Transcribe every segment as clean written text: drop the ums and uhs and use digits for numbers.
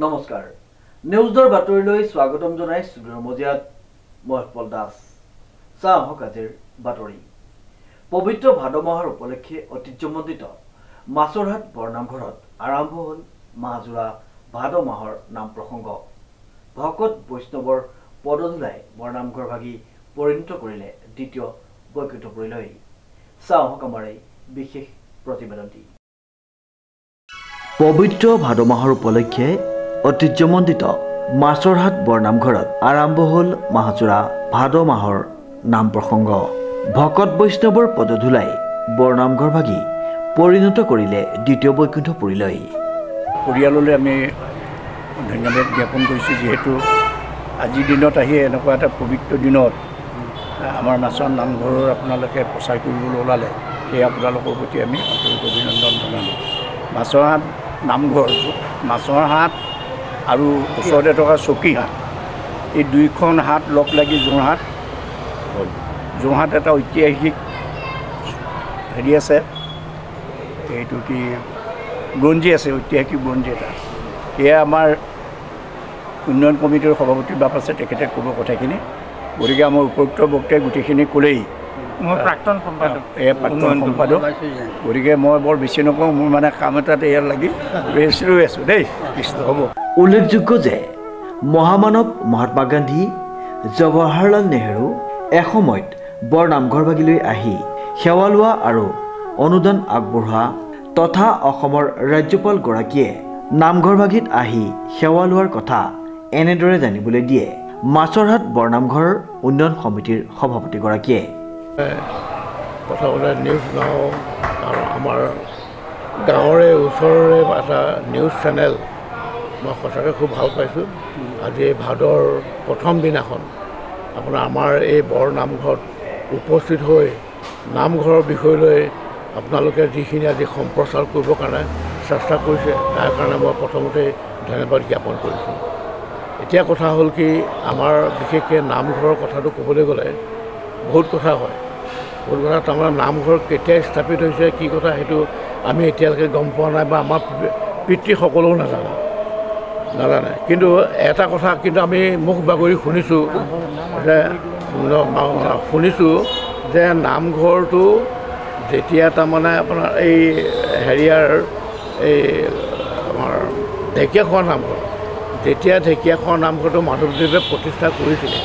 নমস্কাৰ নিউজৰ বাতৰিলৈ স্বাগতম জনাই ষ্টুডিঅ'ৰ মজিয়াত মই পল দাস চাওক আজিৰ বাতৰি পবিত্ৰ ভাদ মাহৰ উপলক্ষে ঐতিহ্যমণ্ডিত মাছৰহাট বৰনামঘৰত আৰম্ভ হ'ল মাহজোৰা ভাদ মাহৰ নাম প্ৰসংগ ভকত বৈষ্ণৱৰ পদধূলাই বৰনামঘৰ ভাগি পৰিণত কৰিলে দ্বিতীয় বৈকুণ্ঠপুৰীলৈ চাওক আমাৰ এই বিশেষ প্ৰতিবেদনটি পবিত্ৰ ভাদ মাহৰ উপলক্ষে ঐতিহ্যমণ্ডিত মাছৰহাট বৰনামঘৰত আৰম্ভ হ'ল মাহজোৰা ভাদ মাহৰ নাম প্ৰসংগ ভকত বৈষ্ণৱৰ পদধূলাই বৰনামঘৰ ভাগি পৰিণত কৰিলে দ্বিতীয় বৈকুণ্ঠপুৰীলৈ পৰিয়াললৈ আমি ধন্যবাদ জ্ঞাপন কৰিছোঁ যিহেতু আজিৰ দিনত আহি এনেকুৱা এটা পবিত্ৰ দিনত আমাৰ মাছৰ নামঘৰৰ আপোনালোকে প্ৰচাৰ কৰিবলৈ ওলালে সেয়ে আপোনালোকৰ প্ৰতি আমি আন্তৰিক অভিনন্দন জনালোঁ মাছৰহাট নামঘৰ মাছৰহাট আৰু ওচৰতে থকা চকীহাট এই দুইখন হাট লগ লাগি যোৰহাট হ'ল যোৰহাট এটা ঐতিহাসিক হেৰি আছে এইটো কি ব্ৰঞ্জী আছে ঐতিহাসিক ব্ৰঞ্জী এটা এয়া আমাৰ উন্নয়ন কমিটিৰ সভাপতি বাপ আছে তেখেতে ক'ব কথাখিনি গতিকে আমাৰ উপযুক্ত বক্তাই গোটেইখিনি ক'লেই মই প্ৰাক্তন সম্পাদক গতিকে মই বৰ বেছি নকওঁ মোৰ মানে কাম এটাত ইয়াত লাগি ৰেষ্ট লৈ আছোঁ দেই কৃষ্ণ হ'ব উল্লেখযোগ্য যে মহামানৱ মহাত্মা গান্ধী জৱাহৰলাল নেহৰু এসময়ত বৰনামঘৰ ভাগিলৈ আহি সেৱা লোৱা আৰু অনুদান আগবঢ়োৱা তথা অসমৰ ৰাজ্যপালগৰাকীয়ে নামঘৰ ভাগিত আহি সেৱা লোৱাৰ কথা এনেদৰে জানিবলৈ দিয়ে মাছৰহাট বৰনামঘৰ উন্নয়ন সমিতিৰ সভাপতিগৰাকীয়ে প্ৰথমতে নিউজ নাও আৰু আমাৰ গাঁৱৰে ওচৰৰে এটা নিউজ চেনেল মই সঁচাকৈ খুব ভাল পাইছোঁ আজি ভাদৰ প্ৰথম দিনাখন আপোনাৰ আমাৰ এই বৰনামঘৰত উপস্থিত হৈ নামঘৰৰ বিষয়লৈ আপোনালোকে যিখিনি আজি সম্প্ৰচাৰ কৰিবৰ কাৰণে চেষ্টা কৰিছে তাৰ কাৰণে মই প্ৰথমতে ধন্যবাদ জ্ঞাপন কৰিছোঁ এতিয়া কথা হ'ল কি আমাৰ বিশেষকৈ নামঘৰৰ কথাটো ক'বলৈ গ'লে বহুত কথা হয় বহুত কথা তাৰমানে নামঘৰ কেতিয়া স্থাপিত হৈছে কি কথা সেইটো আমি এতিয়ালৈকে গম পোৱা নাই বা আমাৰ পিতৃসকলেও নাজানে কিন্তু এটা কথা কিন্তু আমি মুখ বাগৰি শুনিছোঁ যে নামঘৰটো যেতিয়া তাৰমানে আপোনাৰ এই হেৰিয়াৰ এই আমাৰ ঢেকীয়াখোৱা নামঘৰ যেতিয়া ঢেকীয়াখোৱা নামঘৰটো মাধৱদেৱে প্ৰতিষ্ঠা কৰিছিলে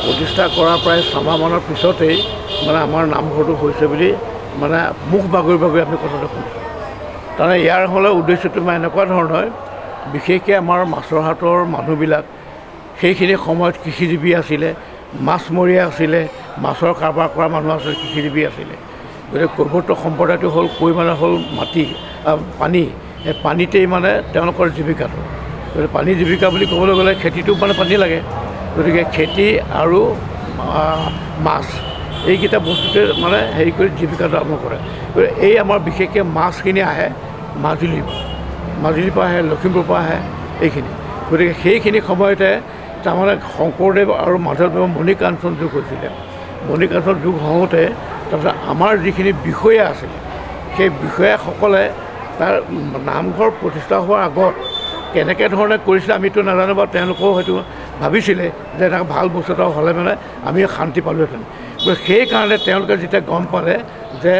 প্ৰতিষ্ঠা কৰাৰ প্ৰায় ছমাহমানৰ পিছতেই মানে আমাৰ নামঘৰটো হৈছে বুলি মানে মুখ বাগৰি আমি কথাটো শুনিছোঁ তাৰমানে ইয়াৰ হ'লে উদ্দেশ্যটো মানে এনেকুৱা ধৰণৰ বিশেষকৈ আমাৰ মাছৰহাটৰ মানুহবিলাক সেইখিনি সময়ত কৃষিজীৱী আছিলে মাছমৰীয়া আছিলে মাছৰ কাৰবাৰ কৰা মানুহ আছিলে কৃষিজীৱী আছিলে গতিকে কৈৱৰ্ত সম্প্ৰদায়টো হ'ল কৈ মানে হ'ল মাটি পানী এই পানীতেই মানে তেওঁলোকৰ জীৱিকাটো গতিকে পানী জীৱিকা বুলি ক'বলৈ গ'লে খেতিটো মানে পানী লাগে গতিকে খেতি আৰু মাছ এইকেইটা বস্তুতে মানে হেৰি কৰি জীৱিকাটো আৰম্ভ কৰে গতিকে এই আমাৰ বিশেষকৈ মাছখিনি আহে মাজুলীৰ পৰা আহে লখিমপুৰৰ পৰা আহে এইখিনি গতিকে সেইখিনি সময়তে তাৰমানে শংকৰদেৱ আৰু মাধৱদেৱৰ মণিকাঞ্চন যুগ হৈছিলে মণিকাঞ্চন যুগ হওঁতে তাৰপিছত আমাৰ যিখিনি বিষয়া আছিলে সেই বিষয়াসকলে তাৰ নামঘৰ প্ৰতিষ্ঠা হোৱাৰ আগত কেনেকৈ ধৰণে কৰিছিলে আমিতো নাজানো বা তেওঁলোকেও হয়তো ভাবিছিলে যে এনেকৈ ভাল বস্তু এটা হ'লে মানে আমি শান্তি পালোহেঁতেন গতিকে সেইকাৰণে তেওঁলোকে যেতিয়া গম পালে যে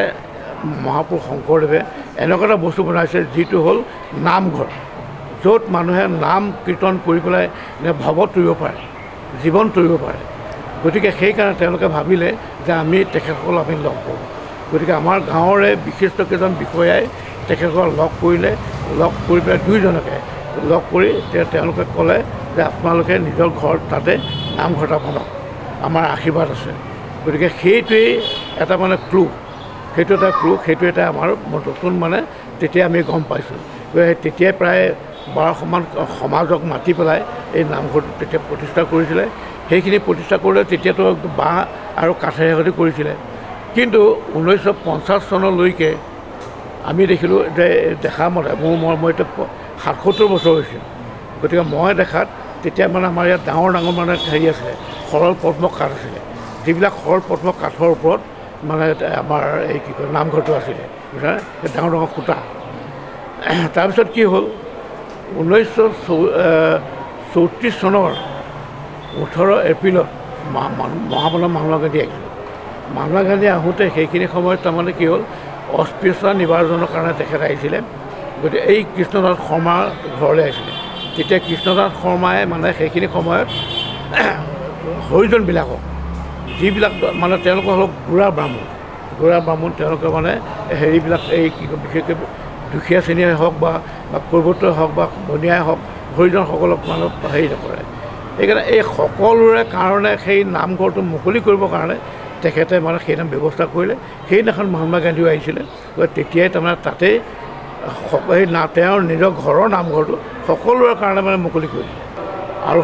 মহাপুৰুষ শংকৰদেৱে এনেকুৱা এটা বস্তু বনাইছে যিটো হ'ল নামঘৰ য'ত মানুহে নাম কীৰ্তন কৰি পেলাই ভৱত তৰিব পাৰে জীৱন তৰিব পাৰে গতিকে সেইকাৰণে তেওঁলোকে ভাবিলে যে আমি তেখেতসকল আমি লগ কৰোঁ গতিকে আমাৰ গাঁৱৰে বিশিষ্ট কেইজন বিষয়াই তেখেতসকল লগ কৰিলে লগ কৰি পেলাই দুইজনকে লগ কৰি তেওঁলোকে ক'লে যে আপোনালোকে নিজৰ ঘৰত তাতে নামঘৰ এটা বনাওক আমাৰ আশীৰ্বাদ আছে গতিকে সেইটোৱেই এটা মানে সেইটো এটা আমাৰ নতুন মানে তেতিয়া আমি গম পাইছোঁ তেতিয়াই প্ৰায় 1200মান সমাজক মাতি পেলাই এই নামঘৰটো তেতিয়া প্ৰতিষ্ঠা কৰিছিলে সেইখিনি প্ৰতিষ্ঠা কৰিলে তেতিয়াতো বাঁহ আৰু কাঠেৰে সৈতে কৰিছিলে কিন্তু 1950 চনলৈকে আমি দেখিলোঁ যে দেখা মতে মই এতিয়া 77 বছৰ হৈছিল গতিকে মই দেখাত তেতিয়া মানে আমাৰ ইয়াত ডাঙৰ মানে হেৰি আছিলে সৰল পদ্ম কাঠ আছিলে যিবিলাক সৰল পদ্ম কাঠৰ ওপৰত মানে আমাৰ এই কি কয় নামঘৰটো আছিলে ডাঙৰ খুঁটা তাৰপিছত কি হ'ল 1934 চনৰ 18 এপ্ৰিলত মহামানৱ মহাত্মা গান্ধী আহিছিল। মহাত্মা গান্ধী আহোঁতে সেইখিনি সময়ত তাৰমানে কি হ'ল, অস্পৃশ্যতা নিবাৰণৰ কাৰণে তেখেত আহিছিলে। গতিকে এই কৃষ্ণনাথ শৰ্মাৰ ঘৰলৈ আহিছিলে। তেতিয়া কৃষ্ণনাথ শৰ্মাই মানে সেইখিনি সময়ত হৰিজনবিলাকক, যিবিলাক মানে তেওঁলোকৰ হ'ল বুঢ়া ব্ৰাহ্মণ তেওঁলোকে মানে হেৰিবিলাক এই কি কয় বিশেষকৈ দুখীয়া শ্ৰেণীয়ে হওক বা কৈৱৰ্তই হওক বা বনিয়াই হওক হৰিজনসকলক মানে হেৰি নকৰে। সেইকাৰণে এই সকলোৰে কাৰণে সেই নামঘৰটো মুকলি কৰিবৰ কাৰণে তেখেতে মানে সেইদিনা ব্যৱস্থা কৰিলে। সেইদিনাখন মহাত্মা গান্ধীও আহিছিলে। তেতিয়াই তাৰমানে তাতেই সেই তেওঁৰ নিজৰ ঘৰৰ নামঘৰটো সকলোৰে কাৰণে মানে মুকলি কৰিলে। আৰু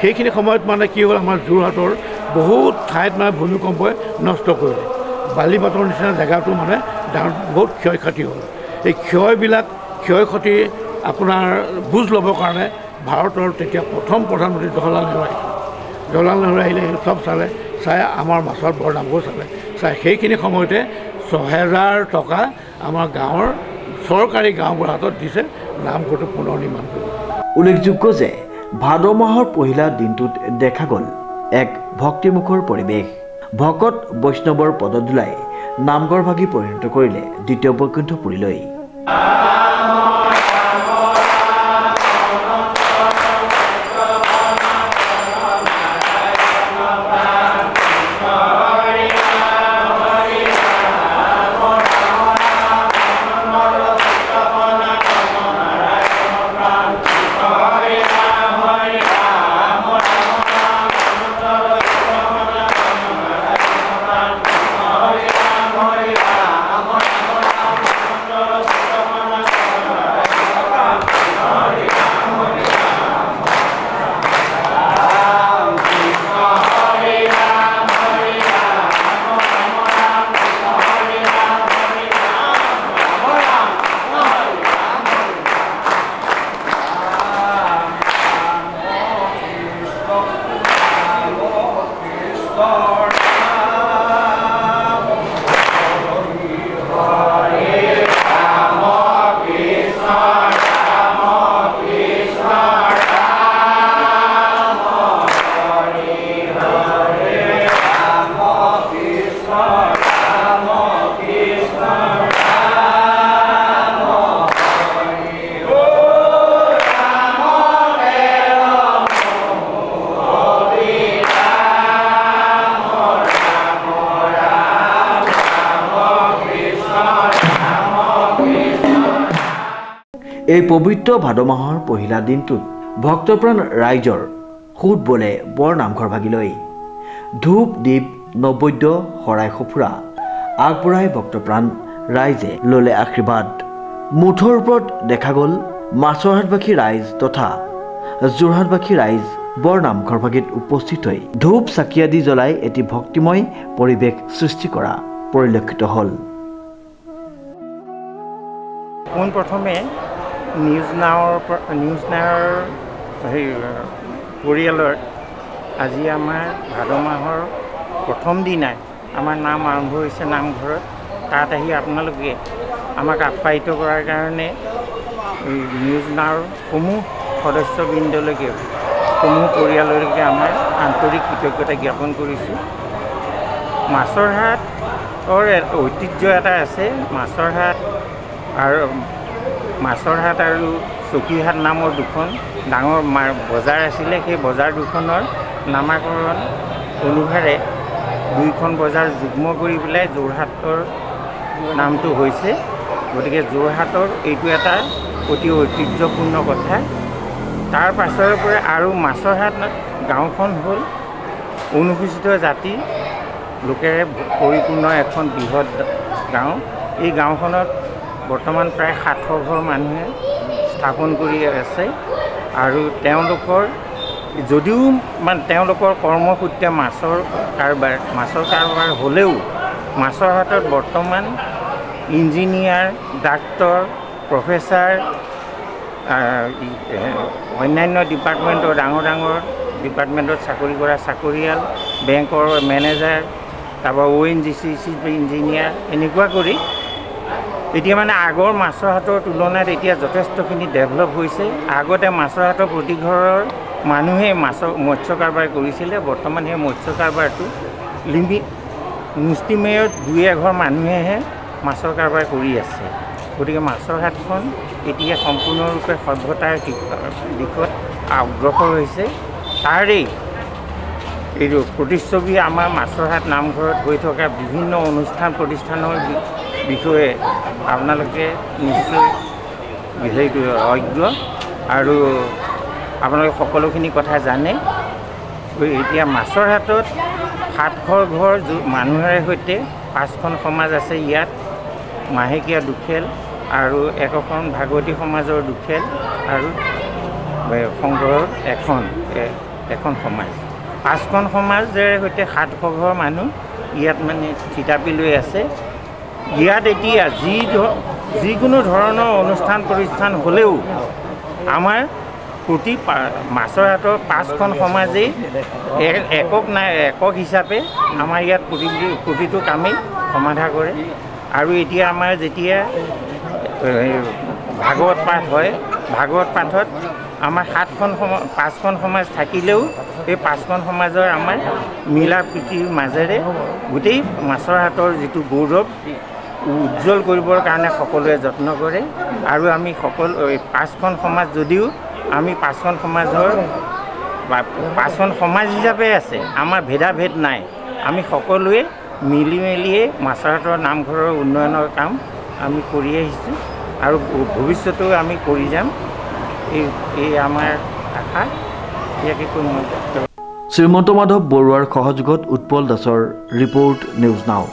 সেইখিনি সময়ত মানে কি হ'ল, আমাৰ যোৰহাটৰ বহুত ঠাইত মানে ভূমিকম্পই নষ্ট কৰিলে। বালিপাতৰ নিচিনা জেগাটো মানে বহুত ক্ষয় ক্ষতি হ'ল। এই ক্ষয়-ক্ষতি আপোনাৰ বুজ ল'বৰ কাৰণে ভাৰতৰ তেতিয়া প্ৰথম প্ৰধানমন্ত্ৰী জৱাহৰলাল নেহৰু আহিছিল। জৱাহৰলাল নেহৰু আহিলে চব চাই আমাৰ মাছৰ বৰ নামঘৰ চাই সেইখিনি সময়তে ৬,০০০ টকা আমাৰ গাঁৱৰ চৰকাৰী গাঁওবুঢ়াৰ হাতত দিছে নামঘৰটো পুনৰ নিৰ্মাণ কৰিব। উল্লেখযোগ্য যে ভাদ মাহৰ পহিলা দিনটোত দেখা গ'ল এক ভক্তিমুখৰ পৰিৱেশ। ভকত বৈষ্ণৱৰ পদধূলাই নামঘৰ ভাগি পৰিণত কৰিলে দ্বিতীয় বৈকুণ্ঠপুৰীলৈ। এই পবিত্ৰ ভাদ মাহৰ পহিলা দিনটোত ভক্তপ্ৰাণ ৰাইজৰ সুত বলে বৰ নামঘৰ ভাগিলৈ। ধূপ দীপ নৈবদ্য শৰাই সঁফুৰা আগবঢ়াই ভক্তপ্ৰাণ ৰাইজে ল'লে আশীৰ্বাদ। মুঠৰ ওপৰত দেখা গ'ল মাছৰহাটবাসী ৰাইজ তথা যোৰহাটবাসী ৰাইজ বৰ নামঘৰ ভাগিত উপস্থিত হৈ ধূপ চাকি আদি জ্বলাই এটি ভক্তিময় পৰিৱেশ সৃষ্টি কৰা পৰিলক্ষিত হ'ল। পোনপ্ৰথমে নিউজ নাৱৰ পৰিয়ালৰ আজি আমাৰ ভাদ মাহৰ প্ৰথম দিনাই আমাৰ নাম আৰম্ভ হৈছে নামঘৰত। তাত আহি আপোনালোকে আমাক আপ্যায়িত কৰাৰ কাৰণে নিউজ নাৱৰ সমূহ সদস্যবৃন্দলৈকে সমূহ পৰিয়াললৈকে আমাৰ আন্তৰিক কৃতজ্ঞতা জ্ঞাপন কৰিছোঁ। মাছৰহাটৰ ঐতিহ্য এটা আছে। মাছৰহাট আৰু চকীহাট নামৰ দুখন ডাঙৰ বজাৰ আছিলে। সেই বজাৰ দুখনৰ নামাকৰণ অনুসাৰে দুইখন বজাৰ যুগ্ম কৰি পেলাই যোৰহাটৰ নামটো হৈছে। গতিকে যোৰহাটৰ এইটো এটা অতি ঐতিহ্যপূৰ্ণ কথা। তাৰ পাছৰে পৰা আৰু মাছৰহাট গাঁওখন হ'ল অনুসূচিত জাতি লোকেৰে পৰিপূৰ্ণ এখন বৃহৎ গাঁও। এই গাঁওখনত বৰ্তমান প্ৰায় 700 ঘৰ মানুহে স্থাপন কৰি আছে। আৰু তেওঁলোকৰ যদিও তেওঁলোকৰ কৰ্মসূত্ৰে মাছৰ কাৰবাৰ হ'লেও মাছৰহাটত বৰ্তমান ইঞ্জিনিয়াৰ, ডাক্তৰ, প্ৰফেচাৰ, অন্যান্য ডিপাৰ্টমেণ্টৰ ডাঙৰ ডিপাৰ্টমেণ্টত চাকৰি কৰা চাকৰিয়াল, বেংকৰ মেনেজাৰ, তাৰপৰা ONGC চিফ ইঞ্জিনিয়াৰ, এনেকুৱা কৰি এতিয়া মানে আগৰ মাছৰ হাটৰ তুলনাত এতিয়া যথেষ্টখিনি ডেভেলপ হৈছে। আগতে মাছৰ হাটৰ প্ৰতি ঘৰৰ মানুহে মৎস্য কাৰবাৰ কৰিছিলে। বৰ্তমান সেই মৎস্য কাৰবাৰটো মুষ্টিমেয়ত 2-1 ঘৰ মানুহেহে মাছৰ কাৰবাৰ কৰি আছে। গতিকে মাছৰ হাটখন এতিয়া সম্পূৰ্ণৰূপে সভ্যতাৰ দিশত অগ্ৰসৰ হৈছে। তাৰেই এইটো প্ৰতিচ্ছবি আমাৰ মাছৰ হাট নামঘৰত হৈ থকা বিভিন্ন অনুষ্ঠান প্ৰতিষ্ঠানৰ বিষয়ে আপোনালোকে নিশ্চয় সেইটো অজ্ঞ আৰু আপোনালোকে সকলোখিনি কথা জানে। এতিয়া মাছৰ হাটত 700 ঘৰ মানুহৰে সৈতে 5খন সমাজ আছে। ইয়াত মাহেকীয়া দুখেল আৰু একোখন ভাগৱতী সমাজৰ দুখেল আৰু সংঘৰ এখন সমাজ। 5খন সমাজেৰে সৈতে 700 ঘৰ মানুহ ইয়াত মানে থিতাপি লৈ আছে। ইয়াত এতিয়া যিকোনো ধৰণৰ অনুষ্ঠান প্ৰতিষ্ঠান হ'লেও আমাৰ প্ৰতি মাছৰ হাটৰ 5খন সমাজেই একক হিচাপে আমাৰ ইয়াত প্ৰতিটো কামেই সমাধা কৰে। আৰু এতিয়া আমাৰ যেতিয়া ভাগৱত পাঠ হয়, ভাগৱত পাঠত আমাৰ 5খন সমাজ থাকিলেও এই 5খন সমাজৰ আমাৰ মিলা প্ৰীতিৰ মাজেৰে গোটেই মাছৰ হাটৰ যিটো গৌৰৱ উজ্জ্বল কৰিবৰ কাৰণে সকলোৱে যত্ন কৰে। আৰু আমি 5খন সমাজ যদিও আমি 5খন সমাজৰ বা 5খন সমাজ হিচাপে আছে, আমাৰ ভেদাভেদ নাই। আমি সকলোৱে মিলিয়ে মাছৰ হাটৰ নামঘৰৰ উন্নয়নৰ কাম আমি কৰি আহিছোঁ আৰু ভৱিষ্যতেও আমি কৰি যাম। এই আমাৰ আশা। ইয়াকে কৈ মই শ্ৰীমন্ত মাধৱ বৰুৱাৰ সহযোগত উৎপল দাসৰ ৰিপৰ্ট নিউজ নাও।